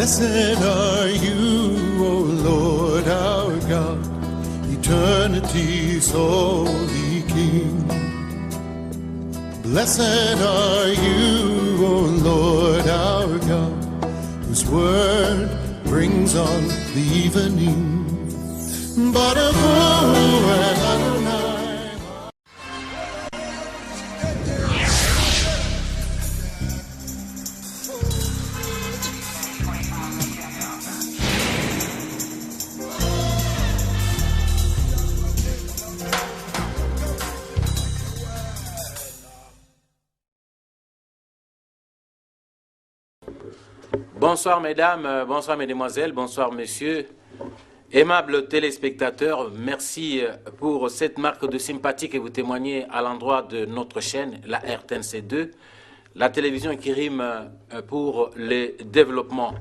Blessed are you, O Lord our God, eternity's holy King. Blessed are you, O Lord our God, whose word brings on the evening. But of Bonsoir mesdames, bonsoir mesdemoiselles, bonsoir messieurs. Aimables téléspectateurs, merci pour cette marque de sympathie que vous témoignez à l'endroit de notre chaîne, la RTNC2, la télévision qui rime pour le développement.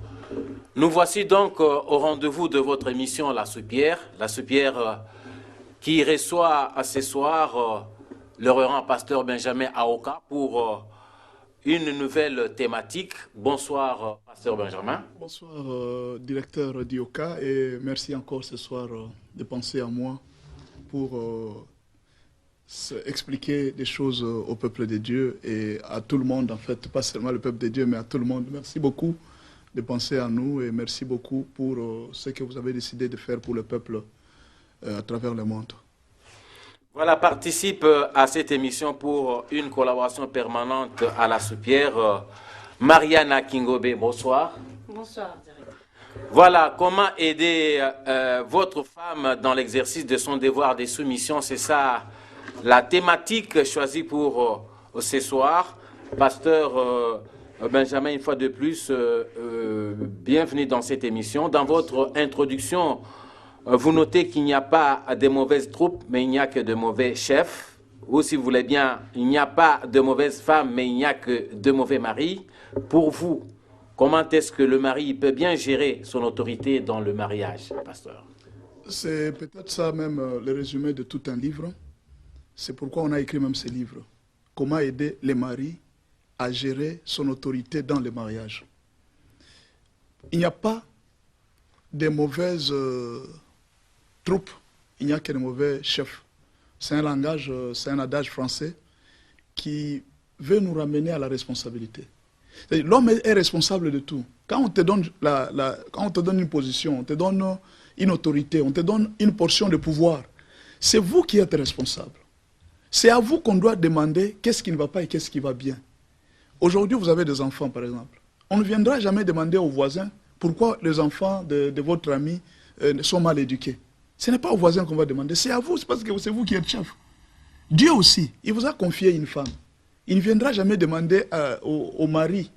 Nous voici donc au rendez-vous de votre émission La Soupière qui reçoit ce soir le révérend pasteur Benjamin Aoka pour une nouvelle thématique. Bonsoir, pasteur Benjamin. Bonsoir, directeur d'IOCA, et merci encore ce soir de penser à moi pour expliquer des choses au peuple de Dieu et à tout le monde, en fait, pas seulement le peuple de Dieu, mais à tout le monde. Merci beaucoup de penser à nous et merci beaucoup pour ce que vous avez décidé de faire pour le peuple à travers le monde. Voilà, participe à cette émission pour une collaboration permanente à la Soupière. Mariana Kingobe, bonsoir. Bonsoir, directeur. Voilà, comment aider votre femme dans l'exercice de son devoir de soumission, c'est ça la thématique choisie pour ce soir. Pasteur Benjamin, une fois de plus, bienvenue dans cette émission. Dans votre introduction, vous notez qu'il n'y a pas de mauvaises troupes, mais il n'y a que de mauvais chefs. Ou si vous voulez bien, il n'y a pas de mauvaises femmes, mais il n'y a que de mauvais maris. Pour vous, comment est-ce que le mari peut bien gérer son autorité dans le mariage, pasteur? C'est peut-être ça même le résumé de tout un livre. C'est pourquoi on a écrit même ce livre. Comment aider les maris à gérer son autorité dans le mariage. Il n'y a pas de mauvaises troupes, il n'y a que de mauvais chefs. C'est un langage, c'est un adage français qui veut nous ramener à la responsabilité. L'homme est responsable de tout. Quand on te donne, quand on te donne une position, on te donne une autorité, on te donne une portion de pouvoir, c'est vous qui êtes responsable. C'est à vous qu'on doit demander qu'est-ce qui ne va pas et qu'est-ce qui va bien. Aujourd'hui, vous avez des enfants, par exemple. On ne viendra jamais demander aux voisins pourquoi les enfants de votre ami sont mal éduqués. Ce n'est pas aux voisins qu'on va demander, c'est à vous, c'est parce que c'est vous qui êtes chef. Dieu aussi, il vous a confié une femme. Il ne viendra jamais demander au mari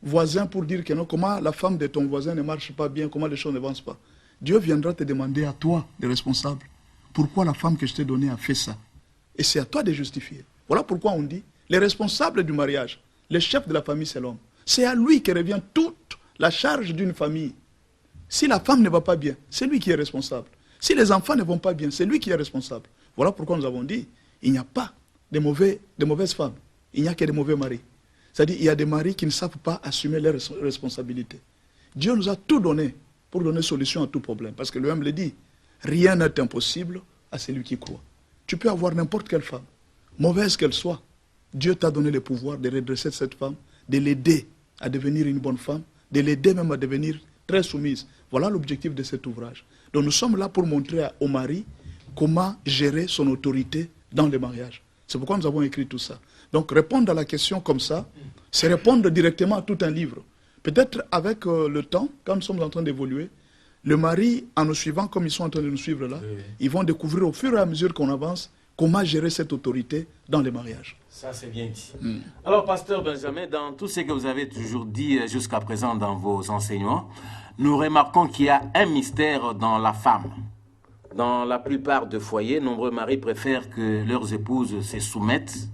voisin pour dire que non, comment la femme de ton voisin ne marche pas bien, comment les choses n'avancent pas. Dieu viendra te demander à toi, le responsable, pourquoi la femme que je t'ai donnée a fait ça. Et c'est à toi de justifier. Voilà pourquoi on dit, les responsables du mariage, le chef de la famille, c'est l'homme. C'est à lui que revient toute la charge d'une famille. Si la femme ne va pas bien, c'est lui qui est responsable. Si les enfants ne vont pas bien, c'est lui qui est responsable. Voilà pourquoi nous avons dit, il n'y a pas de mauvaises femmes. Il n'y a que de mauvais maris. C'est-à-dire, il y a des maris qui ne savent pas assumer leurs responsabilités. Dieu nous a tout donné pour donner solution à tout problème. Parce que lui-même le dit, rien n'est impossible à celui qui croit. Tu peux avoir n'importe quelle femme, mauvaise qu'elle soit. Dieu t'a donné le pouvoir de redresser cette femme, de l'aider à devenir une bonne femme, de l'aider même à devenir très soumise. Voilà l'objectif de cet ouvrage. Donc nous sommes là pour montrer au mari comment gérer son autorité dans le mariage. C'est pourquoi nous avons écrit tout ça. Donc répondre à la question comme ça, c'est répondre directement à tout un livre. Peut-être avec le temps, quand nous sommes en train d'évoluer, le mari, en nous suivant comme ils sont en train de nous suivre là, ils vont découvrir au fur et à mesure qu'on avance comment gérer cette autorité dans les mariages. Ça, c'est bien dit. Alors, pasteur Benjamin, dans tout ce que vous avez toujours dit jusqu'à présent dans vos enseignements, nous remarquons qu'il y a un mystère dans la femme. Dans la plupart des foyers, nombreux maris préfèrent que leurs épouses se soumettent,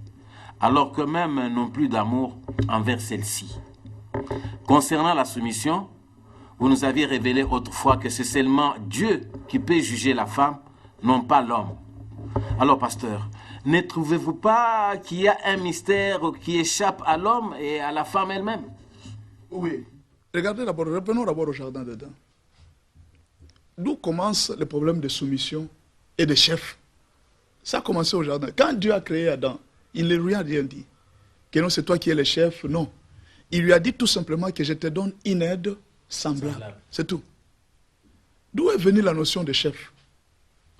alors qu'eux-mêmes n'ont plus d'amour envers celle-ci. Concernant la soumission, vous nous aviez révélé autrefois que c'est seulement Dieu qui peut juger la femme, non pas l'homme. Alors, pasteur, ne trouvez-vous pas qu'il y a un mystère qui échappe à l'homme et à la femme elle-même? Oui, Regardez d'abord, revenons d'abord au jardin d'Éden. D'où commence le problème de soumission et de chef? Ça a commencé au jardin. Quand Dieu a créé Adam, il ne lui a rien dit. Que non, c'est toi qui es le chef, non. Il lui a dit tout simplement que je te donne une aide semblable. C'est tout. D'où est venue la notion de chef?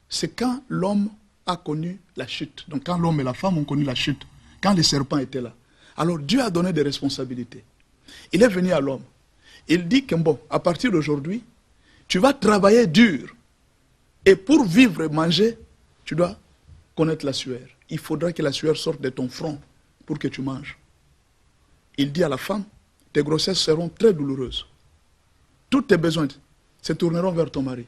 C'est quand l'homme a connu la chute. Donc quand l'homme et la femme ont connu la chute, quand les serpents étaient là. Alors Dieu a donné des responsabilités. Il est venu à l'homme. Il dit que bon, à partir d'aujourd'hui, tu vas travailler dur. Et pour vivre et manger, tu dois connaître la sueur. Il faudra que la sueur sorte de ton front pour que tu manges. Il dit à la femme, tes grossesses seront très douloureuses. Tous tes besoins se tourneront vers ton mari.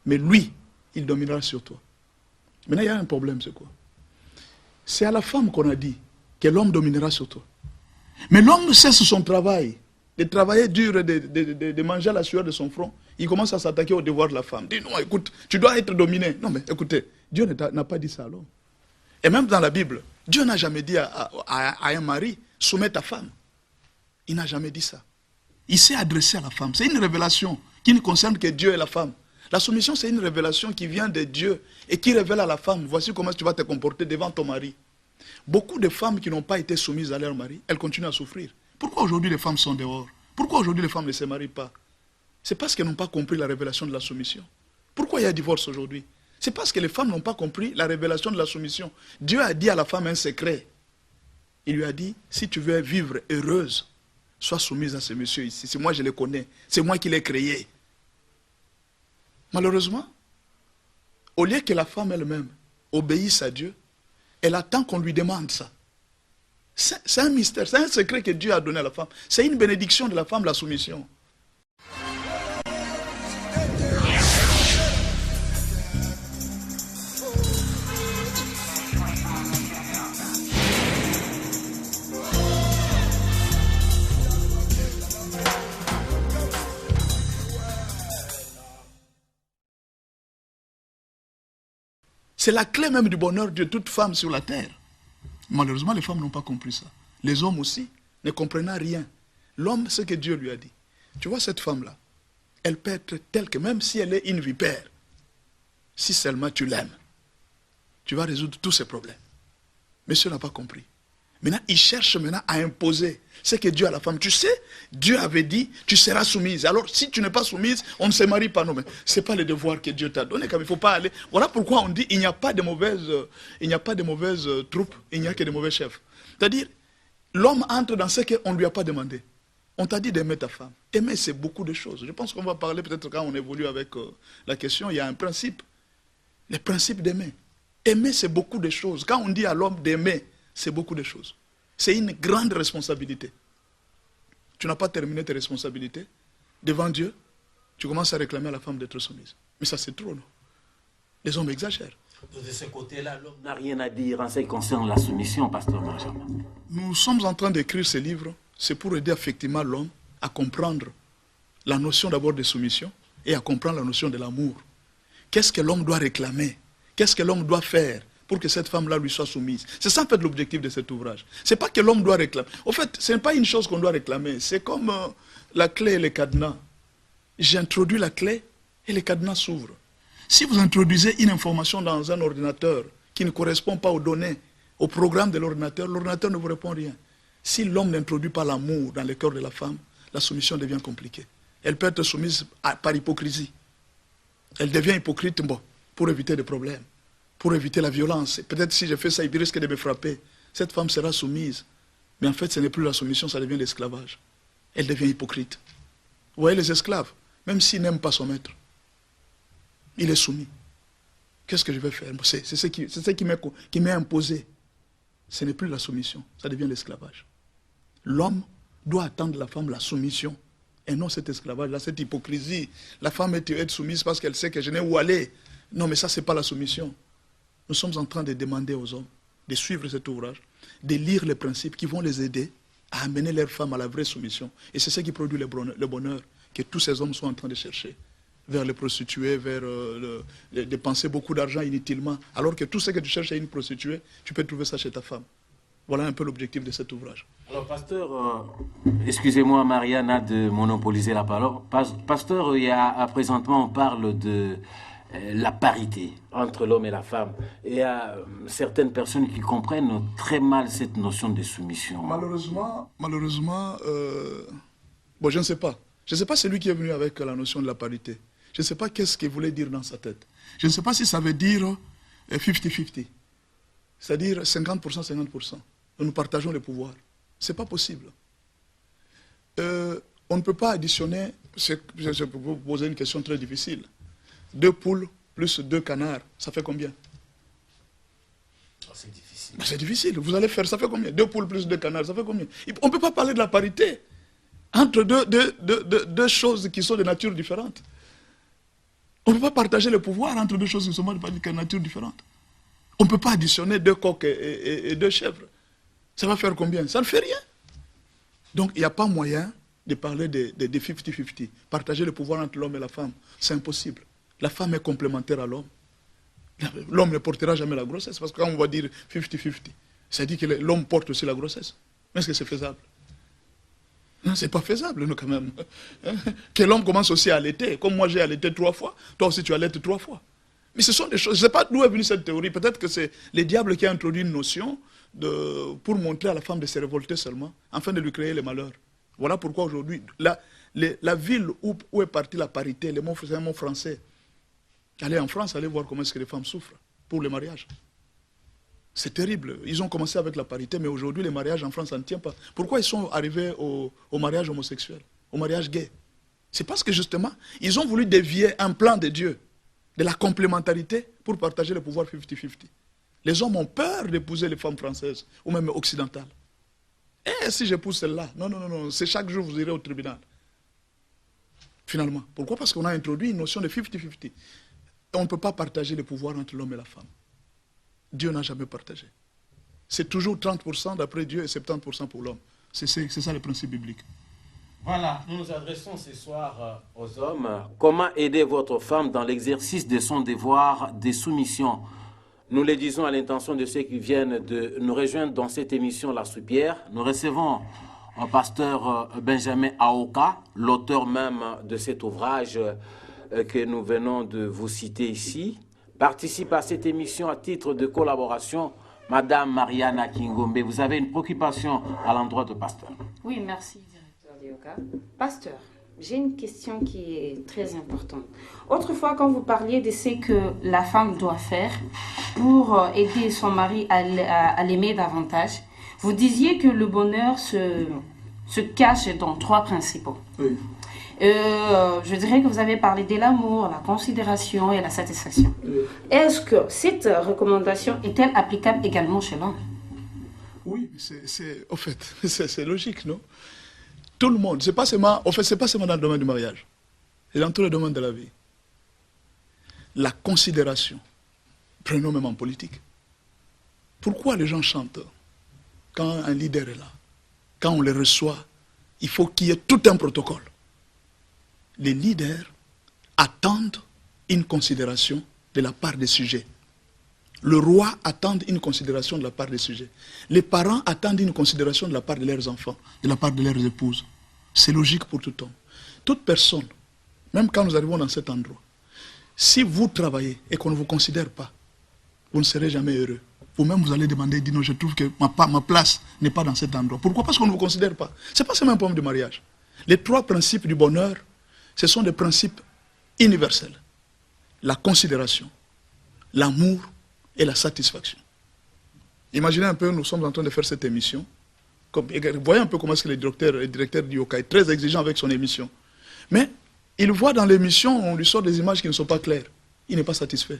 Mais lui, il dominera sur toi. Maintenant, il y a un problème, c'est quoi? C'est à la femme qu'on a dit que l'homme dominera sur toi. Mais l'homme cesse son travail, de travailler dur et de manger la sueur de son front. Il commence à s'attaquer au devoir de la femme. Il dit, non, écoute, tu dois être dominé. Non, mais écoutez, Dieu n'a pas dit ça à l'homme. Et même dans la Bible, Dieu n'a jamais dit à un mari, soumets ta femme. Il n'a jamais dit ça. Il s'est adressé à la femme. C'est une révélation qui ne concerne que Dieu et la femme. La soumission, c'est une révélation qui vient de Dieu et qui révèle à la femme, voici comment tu vas te comporter devant ton mari. Beaucoup de femmes qui n'ont pas été soumises à leur mari, elles continuent à souffrir. Pourquoi aujourd'hui les femmes sont dehors? Pourquoi aujourd'hui les femmes ne se marient pas? C'est parce qu'elles n'ont pas compris la révélation de la soumission. Pourquoi il y a divorce aujourd'hui? C'est parce que les femmes n'ont pas compris la révélation de la soumission. Dieu a dit à la femme un secret. Il lui a dit, si tu veux vivre heureuse, sois soumise à ce monsieur ici. C'est moi je le connais. C'est moi qui l'ai créé. Malheureusement, au lieu que la femme elle-même obéisse à Dieu, elle attend qu'on lui demande ça. C'est un mystère, c'est un secret que Dieu a donné à la femme. C'est une bénédiction de la femme, la soumission. C'est la clé même du bonheur de toute femme sur la terre. Malheureusement, les femmes n'ont pas compris ça. Les hommes aussi ne comprennent rien. L'homme, c'est ce que Dieu lui a dit. Tu vois cette femme-là, elle peut être telle que même si elle est une vipère, si seulement tu l'aimes, tu vas résoudre tous ses problèmes. Monsieur n'a pas compris. Maintenant, il cherche maintenant à imposer ce que Dieu a à la femme. Tu sais, Dieu avait dit, tu seras soumise. Alors, si tu n'es pas soumise, on ne se marie pas. Non, mais ce n'est pas le devoir que Dieu t'a donné. Comme il ne faut pas aller. Voilà pourquoi on dit, il n'y a pas de mauvaises troupes, il n'y a que de mauvais chefs. C'est-à-dire, l'homme entre dans ce qu'on ne lui a pas demandé. On t'a dit d'aimer ta femme. Aimer, c'est beaucoup de choses. Je pense qu'on va parler peut-être quand on évolue avec la question. Il y a un principe. Le principe d'aimer. Aimer, c'est beaucoup de choses. Quand on dit à l'homme d'aimer, c'est beaucoup de choses. C'est une grande responsabilité. Tu n'as pas terminé tes responsabilités. Devant Dieu, tu commences à réclamer à la femme d'être soumise. Mais ça, c'est trop, non? Les hommes exagèrent. De ce côté-là, l'homme n'a rien à dire en ce qui concerne la soumission, pasteur Benjamin. Nous sommes en train d'écrire ce livre. C'est pour aider effectivement l'homme à comprendre la notion d'abord de soumission et à comprendre la notion de l'amour. Qu'est-ce que l'homme doit réclamer? Qu'est-ce que l'homme doit faire pour que cette femme-là lui soit soumise? C'est ça en fait l'objectif de cet ouvrage. Ce n'est pas que l'homme doit réclamer. En fait, ce n'est pas une chose qu'on doit réclamer. C'est comme la clé et le cadenas. J'introduis la clé et le cadenas s'ouvre. Si vous introduisez une information dans un ordinateur qui ne correspond pas aux données, au programme de l'ordinateur ne vous répond rien. Si l'homme n'introduit pas l'amour dans le cœur de la femme, la soumission devient compliquée. Elle peut être soumise par hypocrisie. Elle devient hypocrite pour éviter des problèmes, pour éviter la violence. Peut-être si je fais ça, il risque de me frapper. Cette femme sera soumise. Mais en fait, ce n'est plus la soumission, ça devient l'esclavage. Elle devient hypocrite. Vous voyez les esclaves, même s'ils n'aiment pas son maître, il est soumis. Qu'est-ce que je vais faire? C'est ce qui m'est imposé. Ce n'est plus la soumission, ça devient l'esclavage. L'homme doit attendre de la femme la soumission et non cet esclavage-là, cette hypocrisie. La femme est soumise parce qu'elle sait que je n'ai où aller. Non, mais ça, ce n'est pas la soumission. Nous sommes en train de demander aux hommes de suivre cet ouvrage, de lire les principes qui vont les aider à amener leurs femmes à la vraie soumission. Et c'est ce qui produit le bonheur que tous ces hommes sont en train de chercher. Vers les prostituées, vers dépenser beaucoup d'argent inutilement. Alors que tout ce que tu cherches à une prostituée, tu peux trouver ça chez ta femme. Voilà un peu l'objectif de cet ouvrage. Alors, pasteur, excusez-moi, Mariana, de monopoliser la parole. Pasteur, présentement, on parle de la parité entre l'homme et la femme. Et il y a certaines personnes qui comprennent très mal cette notion de soumission. Malheureusement, bon, je ne sais pas. Je ne sais pas celui qui est venu avec la notion de la parité. Je ne sais pas qu'est-ce qu'il voulait dire dans sa tête. Je ne sais pas si ça veut dire 50-50. C'est-à-dire 50%, 50%. Nous partageons les pouvoirs. Ce n'est pas possible. On ne peut pas additionner, je peux vous poser une question très difficile. 2 poules plus 2 canards, ça fait combien? C'est difficile. C'est difficile. Vous allez faire, ça fait combien? 2 poules plus 2 canards, ça fait combien? On ne peut pas parler de la parité entre deux choses qui sont de nature différente. On ne peut pas partager le pouvoir entre 2 choses qui sont de nature différente. On ne peut pas additionner 2 coqs et 2 chèvres. Ça va faire combien? Ça ne fait rien. Donc il n'y a pas moyen de parler de 50-50. Partager le pouvoir entre l'homme et la femme, c'est impossible. La femme est complémentaire à l'homme. L'homme ne portera jamais la grossesse, parce que quand on va dire 50-50, ça dit que l'homme porte aussi la grossesse. Est-ce que c'est faisable? Non, c'est pas faisable, nous, quand même. Que l'homme commence aussi à allaiter. Comme moi, j'ai allaité 3 fois, toi aussi, tu allaites 3 fois. Mais ce sont des choses... Je ne sais pas d'où est venue cette théorie. Peut-être que c'est les diables qui ont introduit une notion pour montrer à la femme de se révolter seulement, afin de lui créer le malheur. Voilà pourquoi aujourd'hui, la ville où est partie la parité, c'est un mot français. Allez en France, allez voir comment est-ce que les femmes souffrent pour le mariage. C'est terrible. Ils ont commencé avec la parité, mais aujourd'hui, les mariages en France, ça ne tient pas. Pourquoi ils sont arrivés au mariage homosexuel, au mariage gay? C'est parce que justement, ils ont voulu dévier un plan de Dieu, de la complémentarité, pour partager le pouvoir 50-50. Les hommes ont peur d'épouser les femmes françaises, ou même occidentales. Et si j'épouse celle-là? Non, non, non, non, c'est chaque jour vous irez au tribunal. Finalement. Pourquoi? Parce qu'on a introduit une notion de 50-50. On ne peut pas partager le pouvoir entre l'homme et la femme. Dieu n'a jamais partagé. C'est toujours 30% d'après Dieu et 70% pour l'homme. C'est ça le principe biblique. Voilà, nous nous adressons ce soir aux hommes. Comment aider votre femme dans l'exercice de son devoir de soumission? Nous le disons à l'intention de ceux qui viennent de nous rejoindre dans cette émission La Soupière. Nous recevons pasteur Benjamin Aoka, l'auteur même de cet ouvrage que nous venons de vous citer ici. Participe à cette émission à titre de collaboration Madame Mariana Kingombe. Vous avez une préoccupation à l'endroit de pasteur. Oui, merci, directeur Dioka. Pasteur, j'ai une question qui est très importante. Autrefois, quand vous parliez de ce que la femme doit faire pour aider son mari à l'aimer davantage, vous disiez que le bonheur se cache dans 3 principes. Oui. Je dirais que vous avez parlé de l'amour, la considération et la satisfaction. Oui. Est-ce que cette recommandation est-elle applicable également chez l'homme? Oui, au fait, c'est logique, non? Tout le monde, c'est pas seulement dans le domaine du mariage, c'est dans tous les domaines de la vie. La considération, prenons même en politique. Pourquoi les gens chantent quand un leader est là? Quand on les reçoit, il faut qu'il y ait tout un protocole. Les leaders attendent une considération de la part des sujets. Le roi attend une considération de la part des sujets. Les parents attendent une considération de la part de leurs enfants, de la part de leurs épouses. C'est logique pour tout homme. Toute personne, même quand nous arrivons dans cet endroit, si vous travaillez et qu'on ne vous considère pas, vous ne serez jamais heureux. Vous-même, vous allez demander, dire non, je trouve que ma place n'est pas dans cet endroit. Pourquoi? Parce qu'on ne vous considère pas. Ce n'est pas seulement un problème de mariage. Les 3 principes du bonheur, ce sont des principes universels. La considération, l'amour et la satisfaction. Imaginez un peu, nous sommes en train de faire cette émission. Voyez un peu comment est-ce que le directeur du Yoka est très exigeant avec son émission. Mais il voit dans l'émission, on lui sort des images qui ne sont pas claires. Il n'est pas satisfait.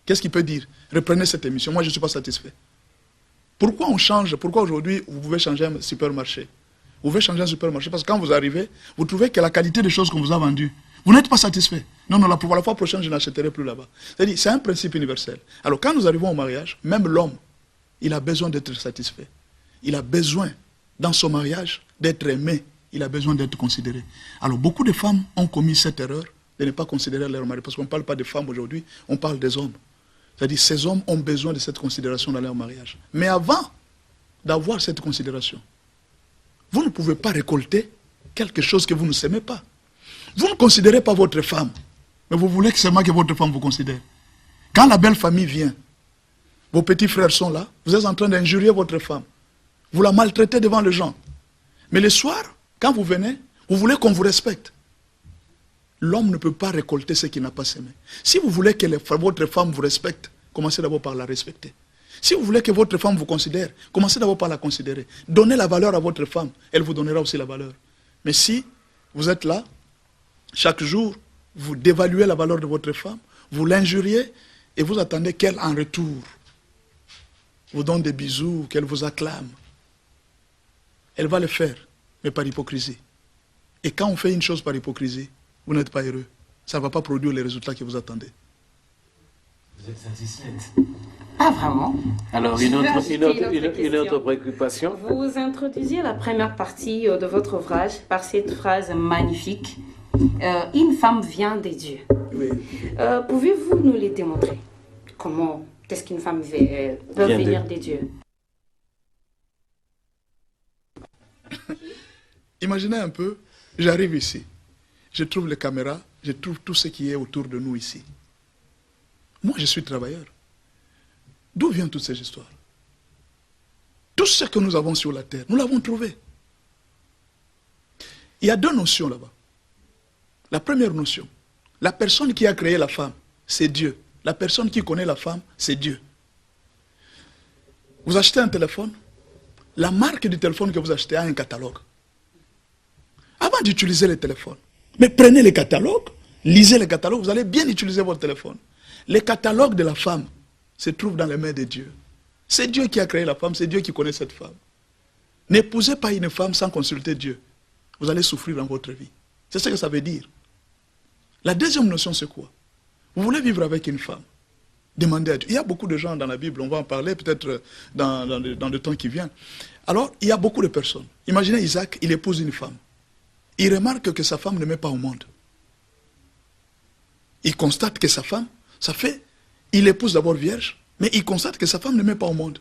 Qu'est-ce qu'il peut dire? Reprenez cette émission, moi je ne suis pas satisfait. Pourquoi on change? Pourquoi aujourd'hui vous pouvez changer un supermarché? Vous pouvez changer un supermarché parce que quand vous arrivez, vous trouvez que la qualité des choses qu'on vous a vendues, vous n'êtes pas satisfait. Non, non, pour la fois prochaine, je n'achèterai plus là-bas. C'est-à-dire, c'est un principe universel. Alors quand nous arrivons au mariage, même l'homme, il a besoin d'être satisfait. Il a besoin, dans son mariage, d'être aimé. Il a besoin d'être considéré. Alors beaucoup de femmes ont commis cette erreur de ne pas considérer leur mari. Parce qu'on ne parle pas des femmes aujourd'hui, on parle des hommes. C'est-à-dire, ces hommes ont besoin de cette considération dans leur mariage. Mais avant d'avoir cette considération. Vous ne pouvez pas récolter quelque chose que vous ne s'aimez pas. Vous ne considérez pas votre femme, mais vous voulez seulement que votre femme vous considère. Quand la belle famille vient, vos petits frères sont là, vous êtes en train d'injurier votre femme. Vous la maltraitez devant les gens. Mais le soir, quand vous venez, vous voulez qu'on vous respecte. L'homme ne peut pas récolter ce qu'il n'a pas semé. Si vous voulez que votre femme vous respecte, commencez d'abord par la respecter. Si vous voulez que votre femme vous considère, commencez d'abord par la considérer. Donnez la valeur à votre femme, elle vous donnera aussi la valeur. Mais si vous êtes là, chaque jour, vous dévaluez la valeur de votre femme, vous l'injuriez et vous attendez qu'elle, en retour, vous donne des bisous, qu'elle vous acclame. Elle va le faire, mais par hypocrisie. Et quand on fait une chose par hypocrisie, vous n'êtes pas heureux. Ça ne va pas produire les résultats que vous attendez. Vous êtes satisfaite? Ah, vraiment? Alors, une autre préoccupation? Vous introduisez la première partie de votre ouvrage par cette phrase magnifique. Une femme vient de Dieu. Oui. Pouvez-vous nous les démontrer? Comment est-ce qu'une femme peut venir de Dieu? Imaginez un peu, j'arrive ici, je trouve les caméras, je trouve tout ce qui est autour de nous ici. Moi, je suis travailleur. D'où viennent toutes ces histoires? Tout ce que nous avons sur la terre, nous l'avons trouvé. Il y a deux notions là-bas. La première notion, la personne qui a créé la femme, c'est Dieu. La personne qui connaît la femme, c'est Dieu. Vous achetez un téléphone, la marque du téléphone que vous achetez a un catalogue. Avant d'utiliser le téléphone, mais prenez les catalogues, lisez les catalogues, vous allez bien utiliser votre téléphone. Les catalogues de la femme se trouvent dans les mains de Dieu. C'est Dieu qui a créé la femme, c'est Dieu qui connaît cette femme. N'épousez pas une femme sans consulter Dieu. Vous allez souffrir dans votre vie. C'est ce que ça veut dire. La deuxième notion, c'est quoi? Vous voulez vivre avec une femme. Demandez à Dieu. Il y a beaucoup de gens dans la Bible, on va en parler peut-être dans le temps qui vient. Alors, il y a beaucoup de personnes. Imaginez Isaac, il épouse une femme. Il remarque que sa femme ne met pas au monde. Il constate que sa femme, ça fait, il épouse d'abord vierge, mais il constate que sa femme ne met pas au monde.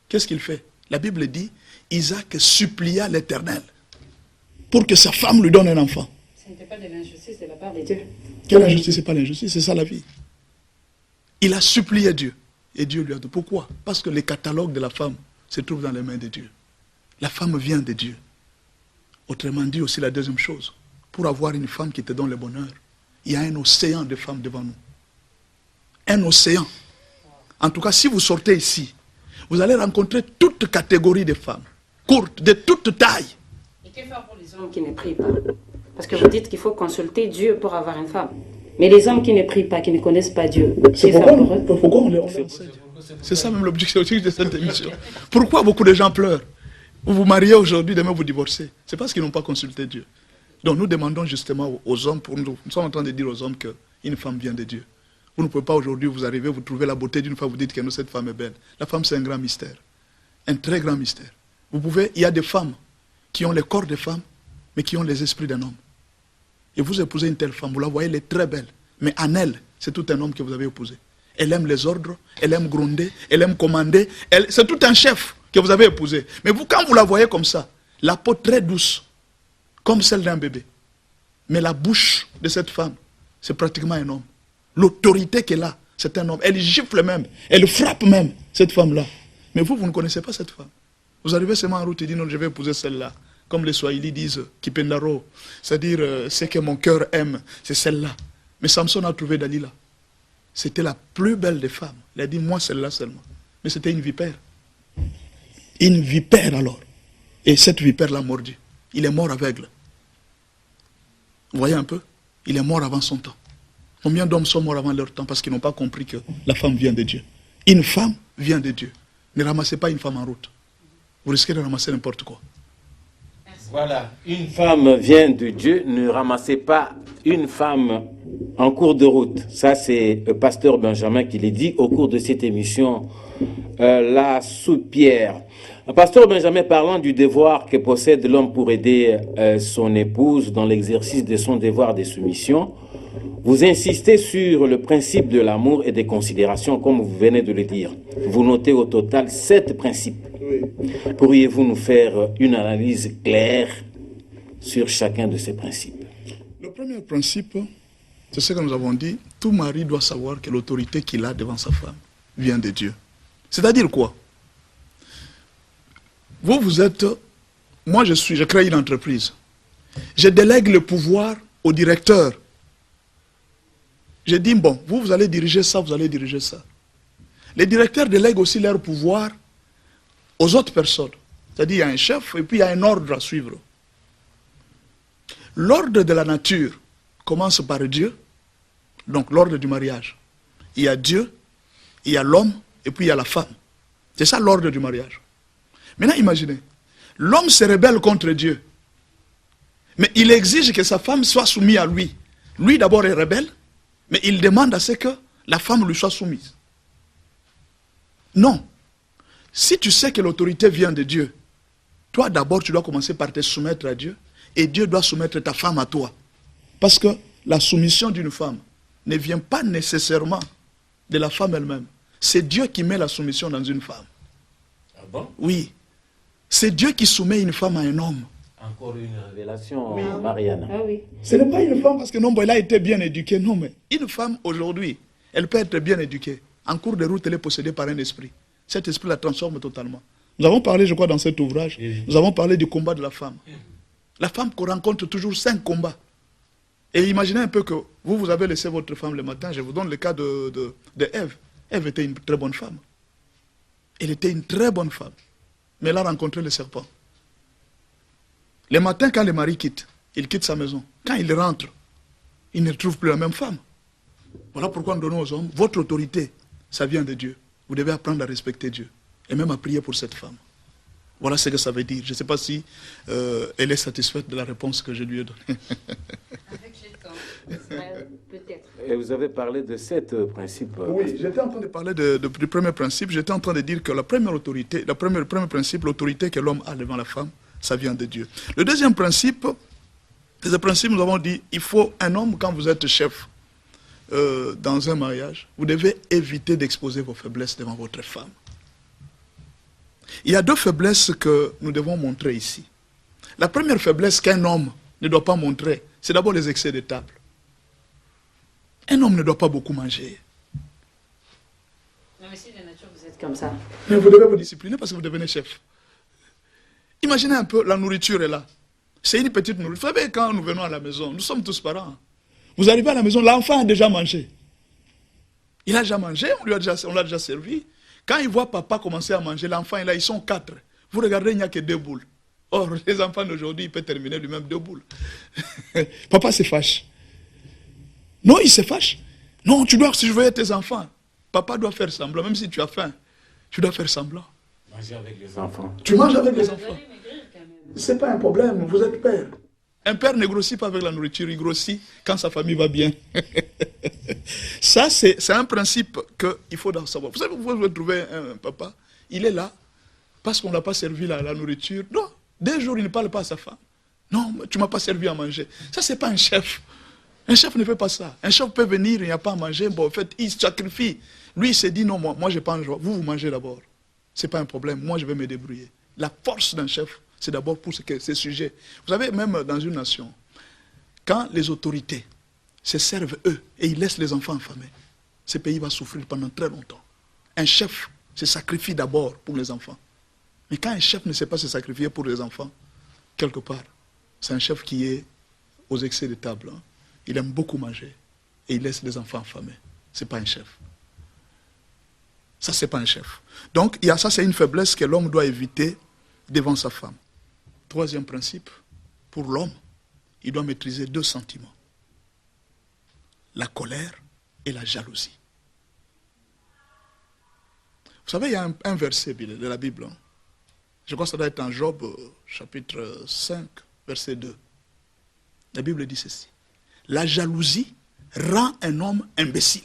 Qu'est-ce qu'il fait? La Bible dit, Isaac supplia l'Éternel pour que sa femme lui donne un enfant. Ce n'était pas de l'injustice de la part de Dieu. Quelle injustice? C'est pas l'injustice, c'est ça la vie. Il a supplié Dieu. Et Dieu lui a dit. Pourquoi? Parce que les catalogues de la femme se trouvent dans les mains de Dieu. La femme vient de Dieu. Autrement dit aussi la deuxième chose. Pour avoir une femme qui te donne le bonheur, il y a un océan de femmes devant nous. Un océan. En tout cas, si vous sortez ici, vous allez rencontrer toute catégorie de femmes. Courtes, de toute taille. Et que faire pour les hommes qui ne prient pas? Parce que vous dites qu'il faut consulter Dieu pour avoir une femme. Mais les hommes qui ne prient pas, qui ne connaissent pas Dieu, c'est pourquoi on les enseigne. C'est ça même l'objectif de cette émission. Pourquoi beaucoup de gens pleurent? Vous vous mariez aujourd'hui, demain vous divorcez. C'est parce qu'ils n'ont pas consulté Dieu. Donc nous demandons justement aux hommes, nous sommes en train de dire aux hommes qu'une femme vient de Dieu. Vous ne pouvez pas aujourd'hui vous arriver, vous trouvez la beauté d'une femme, vous dites que cette femme est belle. La femme c'est un grand mystère. Un très grand mystère. Il y a des femmes qui ont le corps de femmes, mais qui ont les esprits d'un homme. Et vous épousez une telle femme, vous la voyez, elle est très belle. Mais en elle, c'est tout un homme que vous avez épousé. Elle aime les ordres, elle aime gronder, elle aime commander. C'est tout un chef que vous avez épousé. Mais vous, quand vous la voyez comme ça, la peau très douce, comme celle d'un bébé. Mais la bouche de cette femme, c'est pratiquement un homme. L'autorité qu'elle a, c'est un homme. Elle gifle même, elle frappe même, cette femme-là. Mais vous ne connaissez pas cette femme. Vous arrivez seulement en route et dites non, je vais épouser celle-là. Comme les Swahili disent, Kipendaro, c'est-à-dire ce que mon cœur aime, c'est celle-là. Mais Samson a trouvé Dalila. C'était la plus belle des femmes. Il a dit, moi celle-là seulement. Mais c'était une vipère. Une vipère alors. Et cette vipère l'a mordu. Il est mort aveugle. Vous voyez un peu? Il est mort avant son temps. Combien d'hommes sont morts avant leur temps parce qu'ils n'ont pas compris que la femme vient de Dieu? Une femme vient de Dieu. Ne ramassez pas une femme en route. Vous risquez de ramasser n'importe quoi. Voilà, une femme vient de Dieu, ne ramassez pas une femme en cours de route. Ça, c'est le pasteur Benjamin qui l'a dit au cours de cette émission, La Soupière. Pasteur Benjamin, parlant du devoir que possède l'homme pour aider son épouse dans l'exercice de son devoir de soumission, vous insistez sur le principe de l'amour et des considérations, comme vous venez de le dire. Vous notez au total 7 principes. Oui. Dieu. Pourriez-vous nous faire une analyse claire sur chacun de ces principes? Le premier principe, c'est ce que nous avons dit. Tout mari doit savoir que l'autorité qu'il a devant sa femme vient de Dieu. C'est-à-dire quoi? Vous êtes... Moi, je crée une entreprise. Je délègue le pouvoir au directeur. Je dis, bon, vous allez diriger ça, vous allez diriger ça. Les directeurs délèguent aussi leur pouvoir aux autres personnes. C'est-à-dire, il y a un chef et puis il y a un ordre à suivre. L'ordre de la nature commence par Dieu, donc l'ordre du mariage. Il y a Dieu, il y a l'homme et puis il y a la femme. C'est ça l'ordre du mariage. Maintenant, imaginez, l'homme se rebelle contre Dieu, mais il exige que sa femme soit soumise à lui. Lui d'abord est rebelle, mais il demande à ce que la femme lui soit soumise. Non. Si tu sais que l'autorité vient de Dieu, toi d'abord tu dois commencer par te soumettre à Dieu, et Dieu doit soumettre ta femme à toi. Parce que la soumission d'une femme ne vient pas nécessairement de la femme elle-même. C'est Dieu qui met la soumission dans une femme. Ah bon? Oui. C'est Dieu qui soumet une femme à un homme. Encore une révélation, oui. Marianne. Ah oui. Ce n'est pas une femme parce que non, elle a été bien éduquée. Non, mais une femme aujourd'hui, elle peut être bien éduquée. En cours de route, elle est possédée par un esprit. Cet esprit la transforme totalement. Nous avons parlé, je crois, dans cet ouvrage, nous avons parlé du combat de la femme. La femme rencontre toujours 5 combats. Et imaginez un peu que vous avez laissé votre femme le matin. Je vous donne le cas de Ève. Ève était une très bonne femme. Elle était une très bonne femme. Mais elle a rencontré le serpent. Le matin, quand le mari quitte, il quitte sa maison. Quand il rentre, il ne trouve plus la même femme. Voilà pourquoi nous donnons aux hommes, votre autorité, ça vient de Dieu. Vous devez apprendre à respecter Dieu. Et même à prier pour cette femme. Voilà ce que ça veut dire. Je ne sais pas si elle est satisfaite de la réponse que je lui ai donnée. Avec le temps, peut-être. Et vous avez parlé de 7 principes. Oui, j'étais en train de parler du premier principe. J'étais en train de dire que la première autorité, le premier principe, l'autorité que l'homme a devant la femme, ça vient de Dieu. Le deuxième principe, nous avons dit, il faut un homme, quand vous êtes chef dans un mariage, vous devez éviter d'exposer vos faiblesses devant votre femme. Il y a 2 faiblesses que nous devons montrer ici. La première faiblesse qu'un homme ne doit pas montrer, c'est d'abord les excès de table. Un homme ne doit pas beaucoup manger. Non, mais si de nature vous êtes comme ça. Mais vous devez vous discipliner parce que vous devenez chef. Imaginez un peu, la nourriture est là. C'est une petite nourriture. Vous savez, quand nous venons à la maison, nous sommes tous parents. Vous arrivez à la maison, l'enfant a déjà mangé. Il a déjà mangé, on l'a déjà servi. Quand il voit papa commencer à manger, l'enfant est là, ils sont 4. Vous regardez, il n'y a que 2 boules. Or, les enfants d'aujourd'hui, ils peuvent terminer lui-même 2 boules. Papa se fâche. Non, il se fâche. Non, tu dois surveiller tes enfants. Papa doit faire semblant, même si tu as faim. Tu dois faire semblant. Manger avec les enfants. Tu manges avec les enfants. Ce n'est pas un problème, vous êtes père. Un père ne grossit pas avec la nourriture, il grossit quand sa famille va bien. Ça, c'est un principe qu'il faut savoir. Vous savez, vous pouvez trouver un papa, il est là, parce qu'on n'a pas servi la nourriture. Non, 2 jours, il ne parle pas à sa femme. Non, tu ne m'as pas servi à manger. Ça, ce n'est pas un chef. Un chef ne fait pas ça. Un chef peut venir, il n'y a pas à manger. Bon, en fait, il se sacrifie. Lui, il s'est dit, non, moi je pense, vous mangez d'abord. Ce n'est pas un problème, moi, je vais me débrouiller. La force d'un chef, c'est d'abord pour ces sujets. Vous savez, même dans une nation, quand les autorités se servent eux et ils laissent les enfants affamés, ce pays va souffrir pendant très longtemps. Un chef se sacrifie d'abord pour les enfants. Mais quand un chef ne sait pas se sacrifier pour les enfants, quelque part, c'est un chef qui est aux excès de table. Hein. Il aime beaucoup manger et il laisse les enfants affamés. Ce n'est pas un chef. Ça, ce n'est pas un chef. Donc, ça, c'est une faiblesse que l'homme doit éviter devant sa femme. Troisième principe, pour l'homme, il doit maîtriser 2 sentiments. La colère et la jalousie. Vous savez, il y a un verset de la Bible. Hein. Je crois que ça doit être en Job, chapitre 5, verset 2. La Bible dit ceci. La jalousie rend un homme imbécile.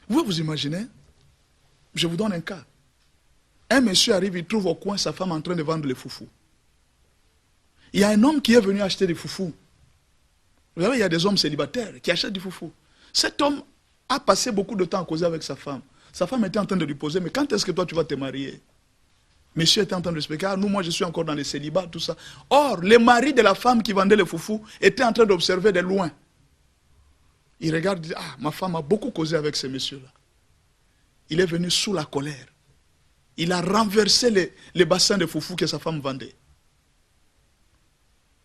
Vous imaginez, je vous donne un cas. Un monsieur arrive, il trouve au coin sa femme en train de vendre les foufous. Il y a un homme qui est venu acheter des foufous. Vous savez, il y a des hommes célibataires qui achètent du foufou. Cet homme a passé beaucoup de temps à causer avec sa femme. Sa femme était en train de lui poser, mais quand est-ce que toi tu vas te marier? Monsieur était en train de expliquer, ah, nous, moi je suis encore dans les célibats, tout ça. Or, le mari de la femme qui vendait le foufou était en train d'observer de loin. Il regarde, il dit, ah, ma femme a beaucoup causé avec ce monsieur-là. Il est venu sous la colère. Il a renversé les bassins de foufou que sa femme vendait.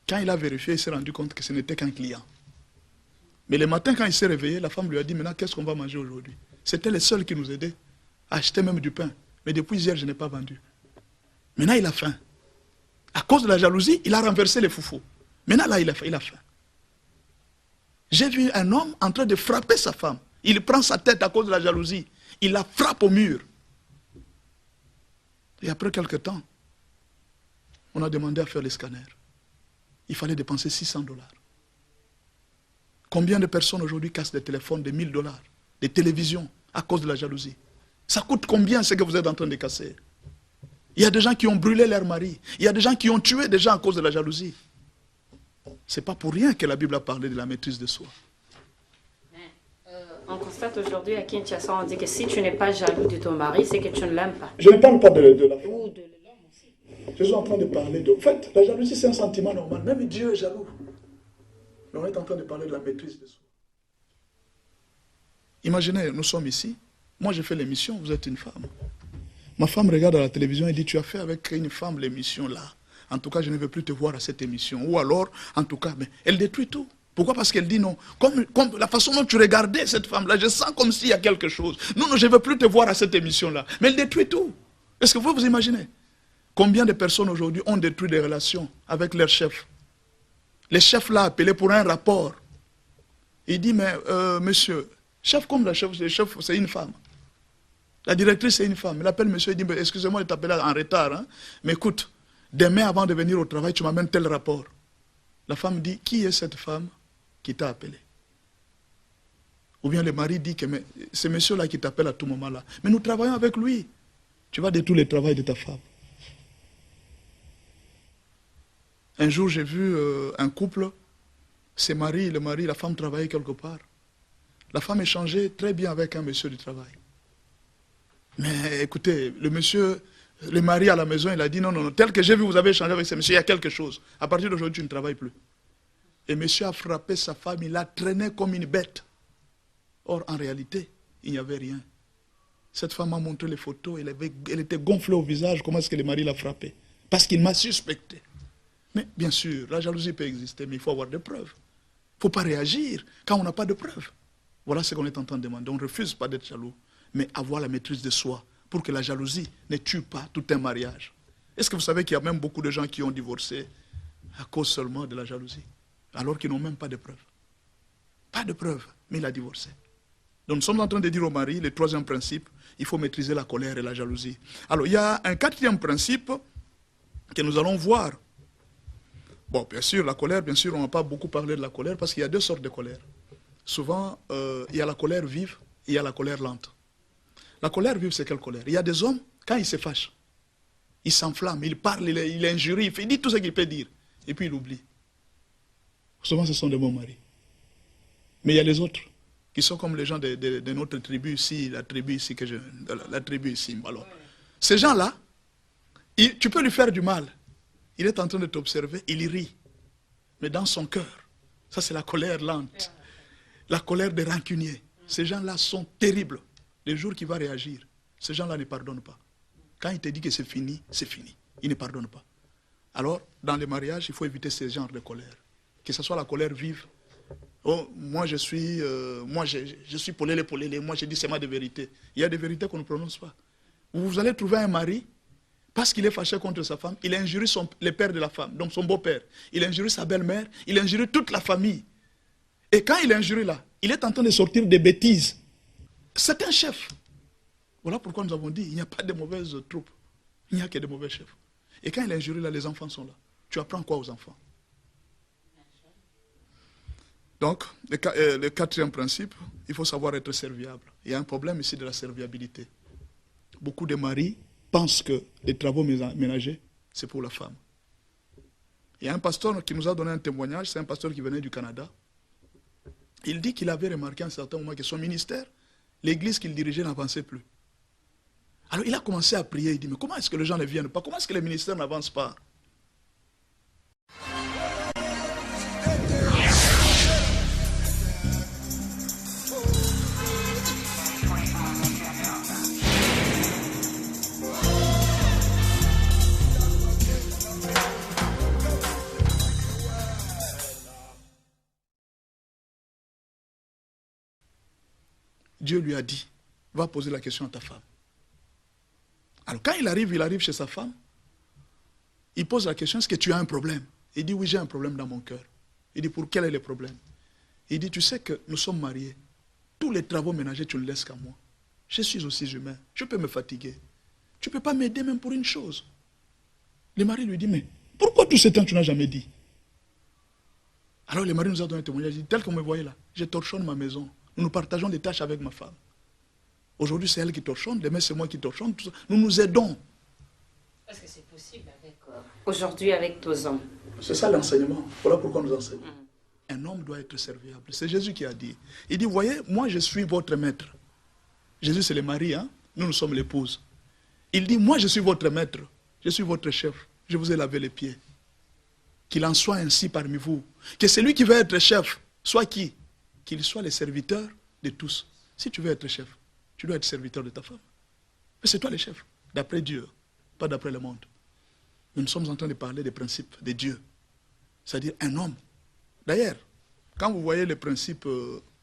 Quand il a vérifié, il s'est rendu compte que ce n'était qu'un client. Mais le matin, quand il s'est réveillé, la femme lui a dit, maintenant, qu'est-ce qu'on va manger aujourd'hui? C'était les seuls qui nous aidaient à acheter même du pain. Mais depuis hier, je n'ai pas vendu. Maintenant, il a faim. À cause de la jalousie, il a renversé les foufous. Maintenant, là, il a faim. J'ai vu un homme en train de frapper sa femme. Il prend sa tête à cause de la jalousie. Il la frappe au mur. Et après quelque temps, on a demandé à faire les scanners. Il fallait dépenser $600. Combien de personnes aujourd'hui cassent des téléphones de $1000, des télévisions, à cause de la jalousie? Ça coûte combien ce que vous êtes en train de casser? Il y a des gens qui ont brûlé leur mari. Il y a des gens qui ont tué des gens à cause de la jalousie. Ce n'est pas pour rien que la Bible a parlé de la maîtrise de soi. On constate aujourd'hui à Kinshasa, on dit que si tu n'es pas jaloux de ton mari, c'est que tu ne l'aimes pas. Je ne parle pas de la femme. Ou de l'homme aussi. Je suis en train de parler de... En fait, la jalousie, c'est un sentiment normal. Même Dieu est jaloux. Mais on est en train de parler de la maîtrise de soi. Imaginez, nous sommes ici. Moi, j'ai fait l'émission, vous êtes une femme. Ma femme regarde à la télévision et dit, tu as fait avec une femme l'émission là. En tout cas, je ne veux plus te voir à cette émission. Ou alors, en tout cas, mais elle détruit tout. Pourquoi? Parce qu'elle dit non. Comme la façon dont tu regardais cette femme-là, je sens comme s'il y a quelque chose. Non, non, je ne veux plus te voir à cette émission-là. Mais elle détruit tout. Est-ce que vous imaginez? Combien de personnes aujourd'hui ont détruit des relations avec leur chef? Les chefs l'ont appelé pour un rapport. Il dit, mais monsieur, chef comme le chef, c'est une femme. La directrice, c'est une femme. Il appelle monsieur, il dit, excusez-moi de t'appeler en retard, hein, mais écoute, demain avant de venir au travail, tu m'amènes tel rapport. La femme dit, qui est cette femme qui t'a appelé? Ou bien le mari dit que c'est monsieur-là qui t'appelle à tout moment là. Mais nous travaillons avec lui. Tu vas détruire le travail de ta femme. Un jour, j'ai vu un couple, c'est la femme travaillait quelque part. La femme échangeait très bien avec un monsieur du travail. Mais écoutez, le mari à la maison, il a dit non, non, non, tel que j'ai vu, vous avez échangé avec ce monsieur, il y a quelque chose. À partir d'aujourd'hui, tu ne travailles plus. Et monsieur a frappé sa femme, il l'a traînée comme une bête. Or, en réalité, il n'y avait rien. Cette femme a montré les photos, elle était gonflée au visage, comment est-ce que le mari l'a frappée? Parce qu'il m'a suspecté. Mais bien sûr, la jalousie peut exister, mais il faut avoir des preuves. Il ne faut pas réagir quand on n'a pas de preuves. Voilà ce qu'on est en train de demander. On ne refuse pas d'être jaloux, mais avoir la maîtrise de soi pour que la jalousie ne tue pas tout un mariage. Est-ce que vous savez qu'il y a même beaucoup de gens qui ont divorcé à cause seulement de la jalousie, alors qu'ils n'ont même pas de preuves? Pas de preuves, mais il a divorcé. Donc nous sommes en train de dire au mari, le troisième principe, il faut maîtriser la colère et la jalousie. Alors il y a un quatrième principe que nous allons voir. Bon, bien sûr, la colère, bien sûr, on n'a pas beaucoup parlé de la colère parce qu'il y a deux sortes de colère. Souvent, il y a la colère vive et il y a la colère lente. La colère vive, c'est quelle colère? Il y a des hommes, quand ils se fâchent, ils s'enflamment, ils parlent, il injurie, il dit tout ce qu'il peut dire, et puis il oublie. Souvent, ce sont des bons maris. Mais il y a les autres, qui sont comme les gens de notre tribu ici, la tribu ici, la tribu ici. Alors, ces gens-là, tu peux lui faire du mal. Il est en train de t'observer, il rit. Mais dans son cœur, ça c'est la colère lente. La colère des rancuniers. Ces gens-là sont terribles. Les jours qu'il va réagir, ces gens-là ne pardonnent pas. Quand il te dit que c'est fini, c'est fini. Il ne pardonne pas. Alors, dans les mariages, il faut éviter ce genre de colère. Que ce soit la colère vive. Oh, moi je suis polélé, moi je dis c'est ma de vérité. Il y a des vérités qu'on ne prononce pas. Vous allez trouver un mari, parce qu'il est fâché contre sa femme, il a injurié le père de la femme, donc son beau-père. Il a injurié sa belle-mère, il a injurié toute la famille. Et quand il a injurié là, il est en train de sortir des bêtises. C'est un chef. Voilà pourquoi nous avons dit, il n'y a pas de mauvaises troupes. Il n'y a que de mauvais chefs. Et quand il a injurié là, les enfants sont là. Tu apprends quoi aux enfants? Donc, le quatrième principe, il faut savoir être serviable. Il y a un problème ici de la serviabilité. Beaucoup de maris pensent que les travaux ménagers, c'est pour la femme. Il y a un pasteur qui nous a donné un témoignage, c'est un pasteur qui venait du Canada. Il dit qu'il avait remarqué à un certain moment que son ministère, l'église qu'il dirigeait n'avançait plus. Alors il a commencé à prier, il dit, mais comment est-ce que les gens ne viennent pas? Comment est-ce que les ministères n'avancent pas? Dieu lui a dit, va poser la question à ta femme. Alors quand il arrive chez sa femme, il pose la question, est-ce que tu as un problème? Il dit, oui, j'ai un problème dans mon cœur. Il dit, pour quel est le problème? Il dit, tu sais que nous sommes mariés. Tous les travaux ménagers, tu ne laisses qu'à moi. Je suis aussi humain, je peux me fatiguer. Tu ne peux pas m'aider même pour une chose. Le mari lui dit, mais pourquoi tout ce temps tu n'as jamais dit? Alors le mari nous a donné un témoignage, il dit, tel que vous me voyez là, je torchonne ma maison. Nous partageons des tâches avec ma femme. Aujourd'hui, c'est elle qui torchonne, demain, c'est moi qui torchonne. Tout ça. Nous nous aidons. Est-ce que c'est possible aujourd'hui avec nos hommes? C'est ça l'enseignement. Voilà pourquoi nous enseignons. Un homme doit être serviable. C'est Jésus qui a dit. Il dit, voyez, moi je suis votre maître. Jésus, c'est le mari, hein? Nous sommes l'épouse. Il dit, moi je suis votre maître. Je suis votre chef. Je vous ai lavé les pieds. Qu'il en soit ainsi parmi vous. Que celui qui veut être chef, soit qui? Qu'il soit le serviteur de tous. Si tu veux être chef, tu dois être serviteur de ta femme. Mais c'est toi le chef, d'après Dieu, pas d'après le monde. Nous sommes en train de parler des principes de Dieu. C'est-à-dire un homme. D'ailleurs, quand vous voyez les principes,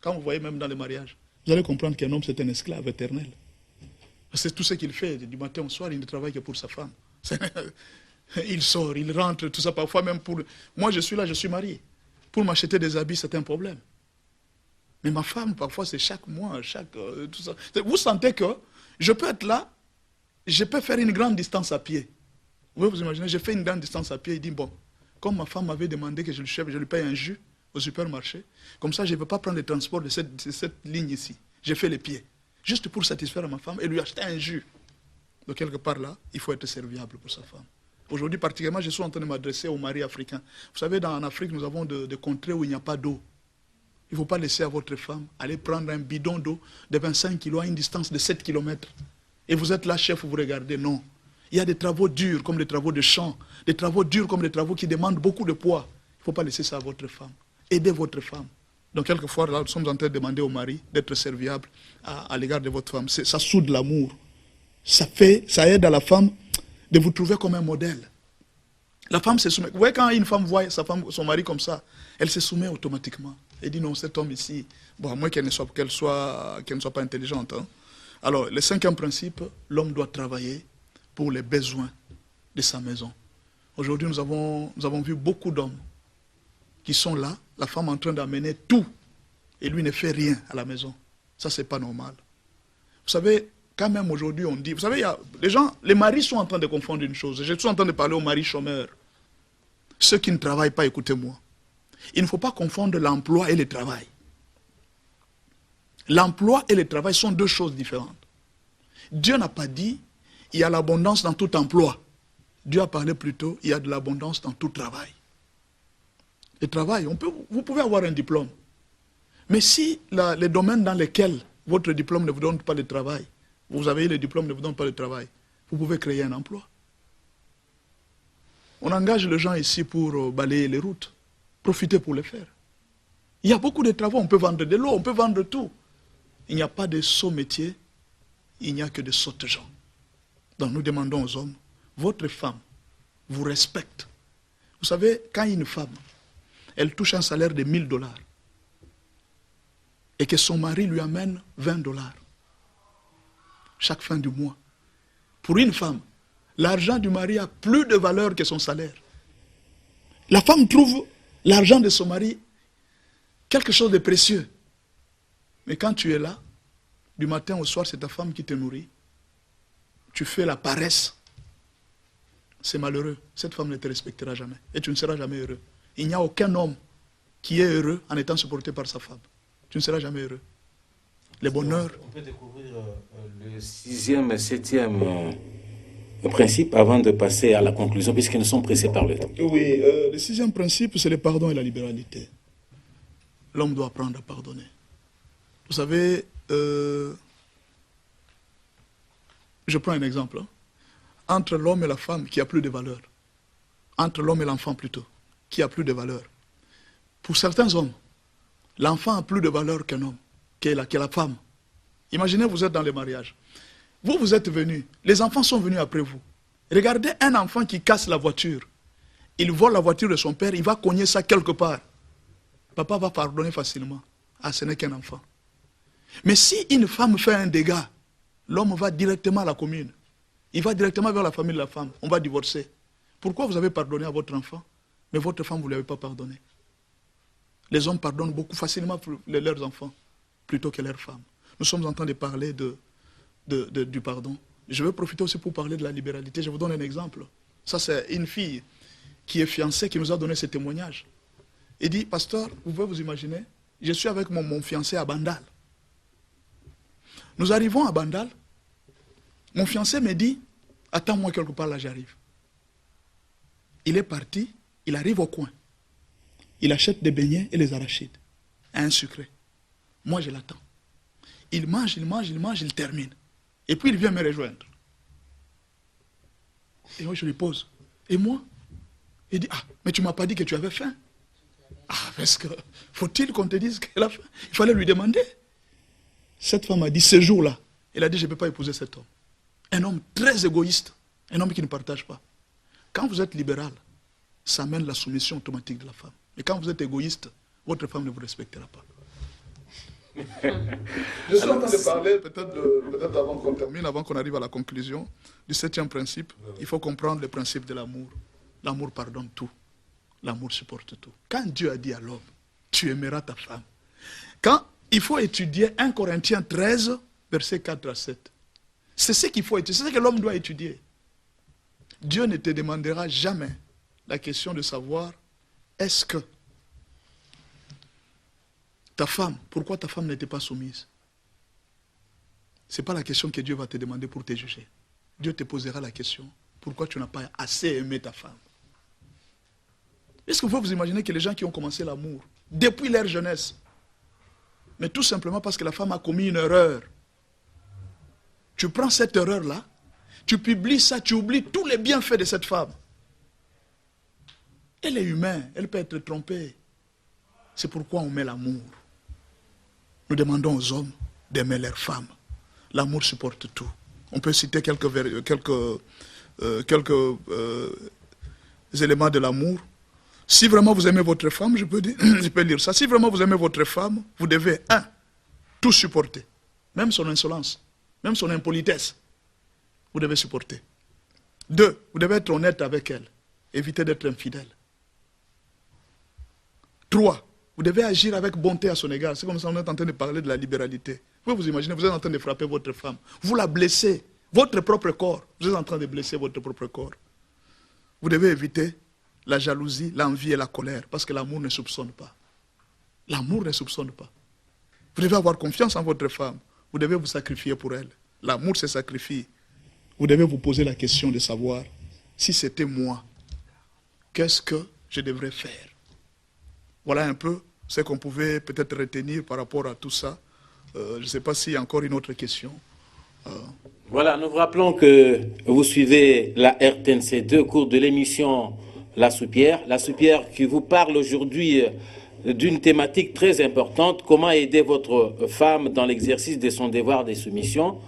quand vous voyez même dans les mariages, vous allez comprendre qu'un homme c'est un esclave éternel. C'est tout ce qu'il fait du matin au soir, il ne travaille que pour sa femme. Il sort, il rentre, tout ça, parfois même pour... Moi je suis là, je suis marié. Pour m'acheter des habits, c'est un problème. Mais ma femme, parfois, c'est chaque mois, tout ça. Vous sentez que je peux être là, je peux faire une grande distance à pied. Vous imaginez, j'ai fait une grande distance à pied, il dit, bon, comme ma femme m'avait demandé que je lui paye un jus au supermarché, comme ça, je ne peux pas prendre le transport de cette ligne ici. J'ai fait les pieds, juste pour satisfaire ma femme et lui acheter un jus. Donc, quelque part là, il faut être serviable pour sa femme. Aujourd'hui, particulièrement, je suis en train de m'adresser aux maris africains. Vous savez, en Afrique, nous avons des contrées où il n'y a pas d'eau. Il ne faut pas laisser à votre femme aller prendre un bidon d'eau de 25 kg à une distance de 7 km. Et vous êtes là, chef, vous regardez. Non. Il y a des travaux durs comme les travaux de champ, des travaux durs comme les travaux qui demandent beaucoup de poids. Il ne faut pas laisser ça à votre femme. Aidez votre femme. Donc, quelquefois, là, nous sommes en train de demander au mari d'être serviable à l'égard de votre femme. Ça soude l'amour. Ça aide à la femme de vous trouver comme un modèle. La femme se soumet. Vous voyez, quand une femme voit son mari comme ça, elle se soumet automatiquement. Elle dit non, cet homme ici, bon, à moins qu'elle ne soit pas intelligente. Hein. Alors, le cinquième principe, l'homme doit travailler pour les besoins de sa maison. Aujourd'hui, nous avons vu beaucoup d'hommes qui sont là, la femme en train d'amener tout, et lui ne fait rien à la maison. Ça, c'est pas normal. Vous savez, quand même aujourd'hui, on dit, vous savez, les maris sont en train de confondre une chose. Je suis en train de parler aux maris chômeurs. Ceux qui ne travaillent pas, écoutez-moi. Il ne faut pas confondre l'emploi et le travail. L'emploi et le travail sont deux choses différentes. Dieu n'a pas dit il y a l'abondance dans tout emploi. Dieu a parlé plutôt il y a de l'abondance dans tout travail. Le travail, vous pouvez avoir un diplôme. Mais si les domaines dans lesquels votre diplôme ne vous donne pas le travail, vous avez eu le diplôme ne vous donne pas le travail, vous pouvez créer un emploi. On engage les gens ici pour balayer les routes. Profitez pour le faire. Il y a beaucoup de travaux, on peut vendre de l'eau, on peut vendre tout. Il n'y a pas de sots métiers, il n'y a que de sottes gens. Donc nous demandons aux hommes, votre femme vous respecte. Vous savez, quand une femme, elle touche un salaire de 1000 $, et que son mari lui amène 20 $ chaque fin du mois. Pour une femme, l'argent du mari a plus de valeur que son salaire. La femme trouve l'argent de son mari quelque chose de précieux. Mais quand tu es là, du matin au soir, c'est ta femme qui te nourrit. Tu fais la paresse. C'est malheureux. Cette femme ne te respectera jamais. Et tu ne seras jamais heureux. Il n'y a aucun homme qui est heureux en étant supporté par sa femme. Tu ne seras jamais heureux. Le bonheur... On peut découvrir le sixième et septième principe avant de passer à la conclusion, puisque nous sommes pressés par le temps. Oui, le sixième principe, c'est le pardon et la libéralité. L'homme doit apprendre à pardonner. Vous savez, je prends un exemple, hein. Entre l'homme et la femme, qui a plus de valeur. Entre l'homme et l'enfant plutôt, qui a plus de valeur. Pour certains hommes, l'enfant a plus de valeur qu'un homme, que la femme. Imaginez, vous êtes dans le mariage. Vous êtes venus, les enfants sont venus après vous. Regardez un enfant qui casse la voiture. Il vole la voiture de son père, il va cogner ça quelque part. Papa va pardonner facilement. Ah, ce n'est qu'un enfant. Mais si une femme fait un dégât, l'homme va directement à la commune. Il va directement vers la famille de la femme. On va divorcer. Pourquoi vous avez pardonné à votre enfant, mais votre femme, vous ne l'avez pas pardonné? Les hommes pardonnent beaucoup facilement leurs enfants, plutôt que leurs femmes. Nous sommes en train de parler du pardon. Je vais profiter aussi pour parler de la libéralité. Je vous donne un exemple. Ça, c'est une fille qui est fiancée qui nous a donné ce témoignage. Il dit, pasteur, vous pouvez vous imaginer, je suis avec mon fiancé à Bandal. Nous arrivons à Bandal. Mon fiancé me dit, attends-moi quelque part, là j'arrive. Il est parti, il arrive au coin. Il achète des beignets et les arachides. Un sucré. Moi, je l'attends. Il mange, il termine. Et puis, il vient me rejoindre. Et moi, je lui pose. Et moi? Il dit, ah, mais tu ne m'as pas dit que tu avais faim. Ah, parce que, faut-il qu'on te dise qu'elle a faim? Il fallait lui demander. Cette femme a dit, ce jour-là, elle a dit, je ne peux pas épouser cet homme. Un homme très égoïste, un homme qui ne partage pas. Quand vous êtes libéral, ça amène la soumission automatique de la femme. Et quand vous êtes égoïste, votre femme ne vous respectera pas. Je suis en train de parler, peut-être avant qu'on termine, avant qu'on arrive à la conclusion, du 7e principe. Il faut comprendre le principe de l'amour. L'amour pardonne tout. L'amour supporte tout. Quand Dieu a dit à l'homme, tu aimeras ta femme. Quand il faut étudier 1 Corinthiens 13, versets 4 à 7. C'est ce qu'il faut étudier, c'est ce que l'homme doit étudier. Dieu ne te demandera jamais la question de savoir, est-ce que ta femme, pourquoi ta femme n'était pas soumise? Ce n'est pas la question que Dieu va te demander pour te juger. Dieu te posera la question, pourquoi tu n'as pas assez aimé ta femme? Est-ce que vous vous imaginez que les gens qui ont commencé l'amour, depuis leur jeunesse, mais tout simplement parce que la femme a commis une erreur, tu prends cette erreur-là, tu publies ça, tu oublies tous les bienfaits de cette femme. Elle est humaine, elle peut être trompée. C'est pourquoi on met l'amour. Nous demandons aux hommes d'aimer leurs femmes. L'amour supporte tout. On peut citer quelques éléments de l'amour. Si vraiment vous aimez votre femme, je peux lire ça. Si vraiment vous aimez votre femme, vous devez, 1, tout supporter. Même son insolence, même son impolitesse. Vous devez supporter. 2, vous devez être honnête avec elle. Évitez d'être infidèle. 3, vous devez agir avec bonté à son égard. C'est comme ça qu'on est en train de parler de la libéralité. Vous pouvez vous imaginer, vous êtes en train de frapper votre femme. Vous la blessez. Votre propre corps. Vous êtes en train de blesser votre propre corps. Vous devez éviter la jalousie, l'envie et la colère. Parce que l'amour ne soupçonne pas. L'amour ne soupçonne pas. Vous devez avoir confiance en votre femme. Vous devez vous sacrifier pour elle. L'amour se sacrifie. Vous devez vous poser la question de savoir, si c'était moi, qu'est-ce que je devrais faire? Voilà un peu ce qu'on pouvait peut-être retenir par rapport à tout ça. Je ne sais pas s'il y a encore une autre question. Voilà, nous vous rappelons que vous suivez la RTNC2 au cours de l'émission La Soupière. La Soupière qui vous parle aujourd'hui d'une thématique très importante, comment aider votre femme dans l'exercice de son devoir de soumission.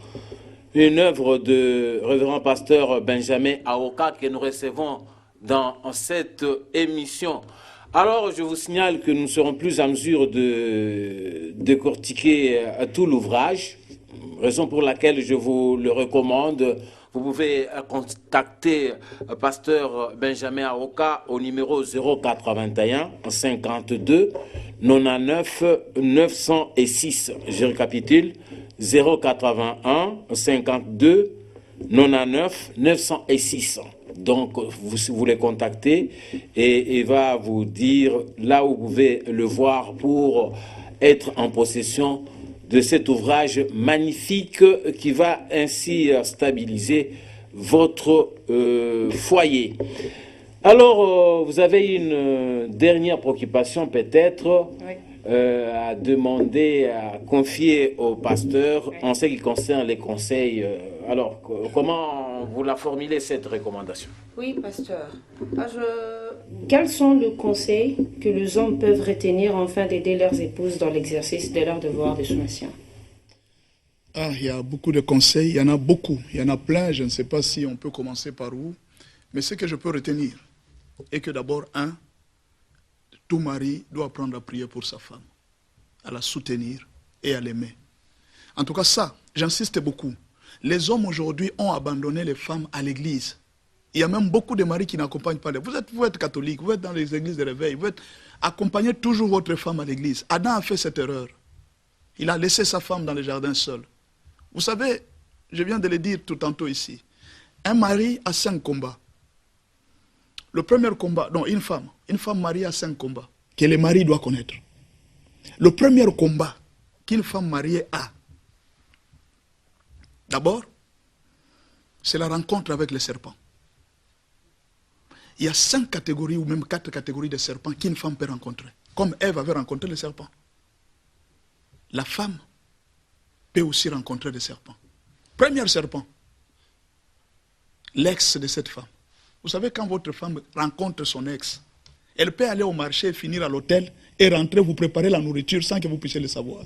Une œuvre de révérend pasteur Benjamin Aoka que nous recevons dans cette émission. Alors, je vous signale que nous ne serons plus en mesure de décortiquer tout l'ouvrage, raison pour laquelle je vous le recommande. Vous pouvez contacter pasteur Benjamin Aoka au numéro 081 52 99 906. Je récapitule, 081 52 99 906. Donc, vous les contactez et il va vous dire là où vous pouvez le voir pour être en possession de cet ouvrage magnifique qui va ainsi stabiliser votre foyer. Alors, vous avez une dernière préoccupation peut-être, oui. À demander, à confier au pasteur en ce qui concerne les conseils alors, comment vous la formulez, cette recommandation? Oui, pasteur. Quels sont les conseils que les hommes peuvent retenir afin d'aider leurs épouses dans l'exercice de leur devoir de soumission? Il y a beaucoup de conseils, il y en a beaucoup, il y en a plein, je ne sais pas si on peut commencer par où, mais ce que je peux retenir est que d'abord, tout mari doit apprendre à prier pour sa femme, à la soutenir et à l'aimer. En tout cas, ça, j'insiste beaucoup. Les hommes aujourd'hui ont abandonné les femmes à l'église. Il y a même beaucoup de maris qui n'accompagnent pas les... Vous êtes catholique, vous êtes dans les églises de réveil, accompagnez toujours votre femme à l'église. Adam a fait cette erreur. Il a laissé sa femme dans le jardin seule. Vous savez, je viens de le dire tout tantôt ici, un mari a 5 combats. Le premier combat, non, une femme mariée a 5 combats que le mari doit connaître. Le premier combat qu'une femme mariée a, d'abord, c'est la rencontre avec les serpents. Il y a 5 catégories ou même 4 catégories de serpents qu'une femme peut rencontrer. Comme Ève avait rencontré les serpents. La femme peut aussi rencontrer des serpents. Premier serpent, l'ex de cette femme. Vous savez, quand votre femme rencontre son ex, elle peut aller au marché, finir à l'hôtel et rentrer, vous préparer la nourriture sans que vous puissiez le savoir.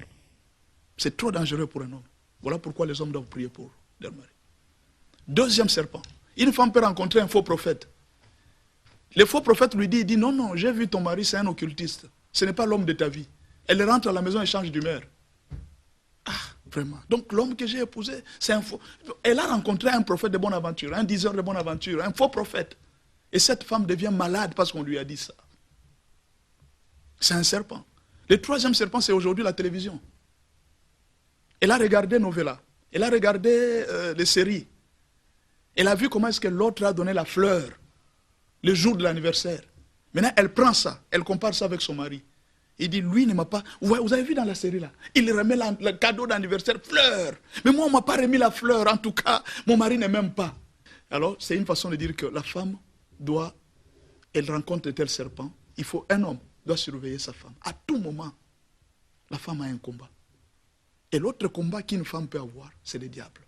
C'est trop dangereux pour un homme. Voilà pourquoi les hommes doivent prier pour leur mari. Deuxième serpent. Une femme peut rencontrer un faux prophète. Le faux prophète lui dit, il dit, non, non, j'ai vu ton mari, c'est un occultiste. Ce n'est pas l'homme de ta vie. Elle rentre à la maison et change d'humeur. Ah, vraiment. Donc l'homme que j'ai épousé, c'est un faux. Elle a rencontré un prophète de bonne aventure, un diseur de bonne aventure, un faux prophète. Et cette femme devient malade parce qu'on lui a dit ça. C'est un serpent. Le troisième serpent, c'est aujourd'hui la télévision. Elle a regardé Novella. Elle a regardé les séries. Elle a vu comment est-ce que l'autre a donné la fleur le jour de l'anniversaire. Maintenant, elle prend ça, elle compare ça avec son mari. Il dit, lui ne m'a pas... Vous avez vu dans la série là, il remet le cadeau d'anniversaire, fleur. Mais moi, on ne m'a pas remis la fleur. En tout cas, mon mari ne m'aime pas. Alors, c'est une façon de dire que la femme doit... Elle rencontre tel serpent. Un homme doit surveiller sa femme. À tout moment, la femme a un combat. Et l'autre combat qu'une femme peut avoir, c'est le diable.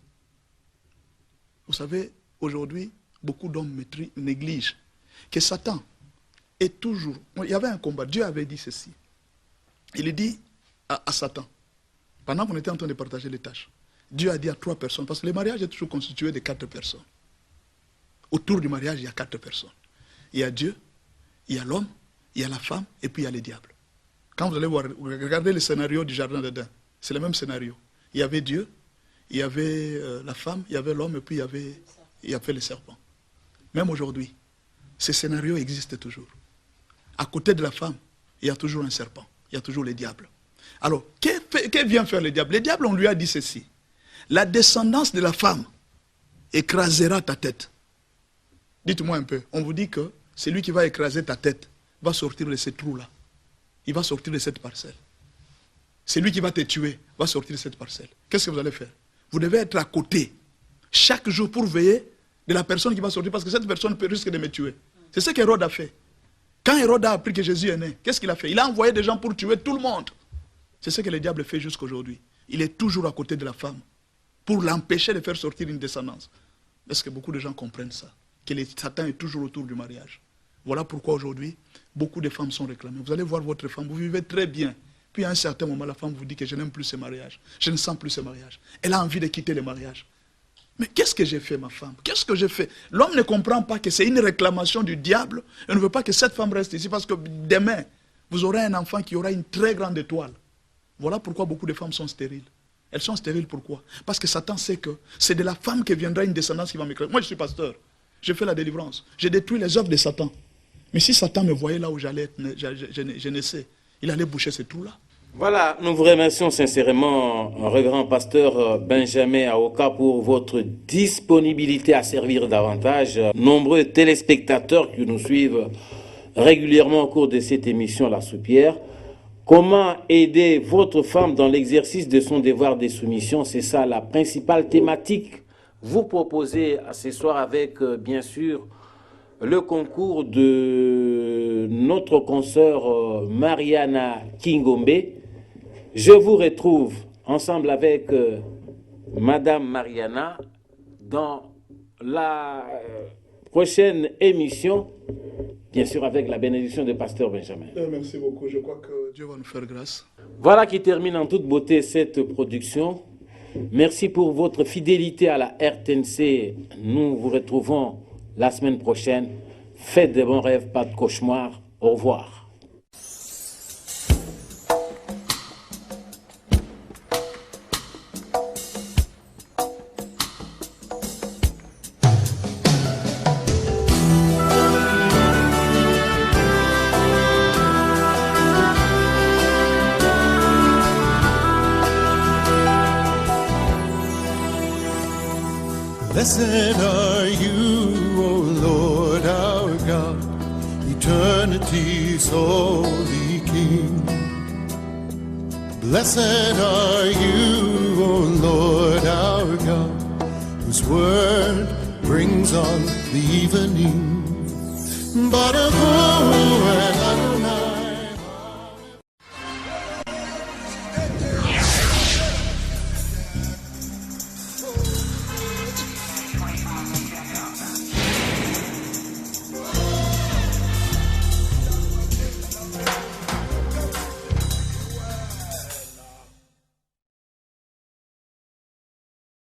Vous savez, aujourd'hui, beaucoup d'hommes négligent que Satan est toujours... Il y avait un combat, Dieu avait dit ceci. Il dit à Satan, pendant qu'on était en train de partager les tâches, Dieu a dit à 3 personnes, parce que le mariage est toujours constitué de 4 personnes. Autour du mariage, il y a 4 personnes. Il y a Dieu, il y a l'homme, il y a la femme, et puis il y a le diable. Quand vous allez voir, regardez le scénario du jardin d'Éden, c'est le même scénario. Il y avait Dieu, il y avait la femme, il y avait l'homme, et puis il y avait le serpent. Même aujourd'hui, ce scénario existe toujours. À côté de la femme, il y a toujours un serpent. Il y a toujours le diable. Alors, que vient faire le diable? Le diable, on lui a dit ceci. La descendance de la femme écrasera ta tête. Dites-moi un peu. On vous dit que celui qui va écraser ta tête va sortir de ce trou-là. Il va sortir de cette parcelle. Celui qui va te tuer va sortir de cette parcelle. Qu'est-ce que vous allez faire? Vous devez être à côté chaque jour pour veiller de la personne qui va sortir, parce que cette personne risque de me tuer. C'est ce qu'Hérode a fait. Quand Hérode a appris que Jésus est né, qu'est-ce qu'il a fait? Il a envoyé des gens pour tuer tout le monde. C'est ce que le diable fait jusqu'à aujourd'hui. Il est toujours à côté de la femme pour l'empêcher de faire sortir une descendance. Est-ce que beaucoup de gens comprennent ça? Que Satan est toujours autour du mariage. Voilà pourquoi aujourd'hui, beaucoup de femmes sont réclamées. Vous allez voir votre femme, vous vivez très bien. Puis à un certain moment, la femme vous dit que je n'aime plus ce mariage. Je ne sens plus ce mariage. Elle a envie de quitter le mariage. Mais qu'est-ce que j'ai fait, ma femme? Qu'est-ce que j'ai fait? L'homme ne comprend pas que c'est une réclamation du diable. Il ne veut pas que cette femme reste ici, parce que demain, vous aurez un enfant qui aura une très grande étoile. Voilà pourquoi beaucoup de femmes sont stériles. Elles sont stériles pourquoi? Parce que Satan sait que c'est de la femme que viendra une descendance qui va m'écraser. Moi, je suis pasteur. Je fais la délivrance. J'ai détruit les œuvres de Satan. Mais si Satan me voyait là où j'allais, je ne sais, il allait boucher ce trou-là. Voilà, nous vous remercions sincèrement, Révérend Pasteur Benjamin Aoka, pour votre disponibilité à servir davantage. Nombreux téléspectateurs qui nous suivent régulièrement au cours de cette émission La Soupière. Comment aider votre femme dans l'exercice de son devoir de soumission? C'est ça la principale thématique. Vous proposez ce soir avec, bien sûr, le concours de notre consoeur Mariana Kingombe. Je vous retrouve ensemble avec Madame Mariana dans la prochaine émission, bien sûr avec la bénédiction du pasteur Benjamin. Merci beaucoup. Je crois que Dieu va nous faire grâce. Voilà qui termine en toute beauté cette production. Merci pour votre fidélité à la RTNC. Nous vous retrouvons la semaine prochaine. Faites de bons rêves, pas de cauchemars. Au revoir. Blessed are you, O Lord our God, eternity's holy King. Blessed are you, O Lord our God, whose word brings on the evening. But a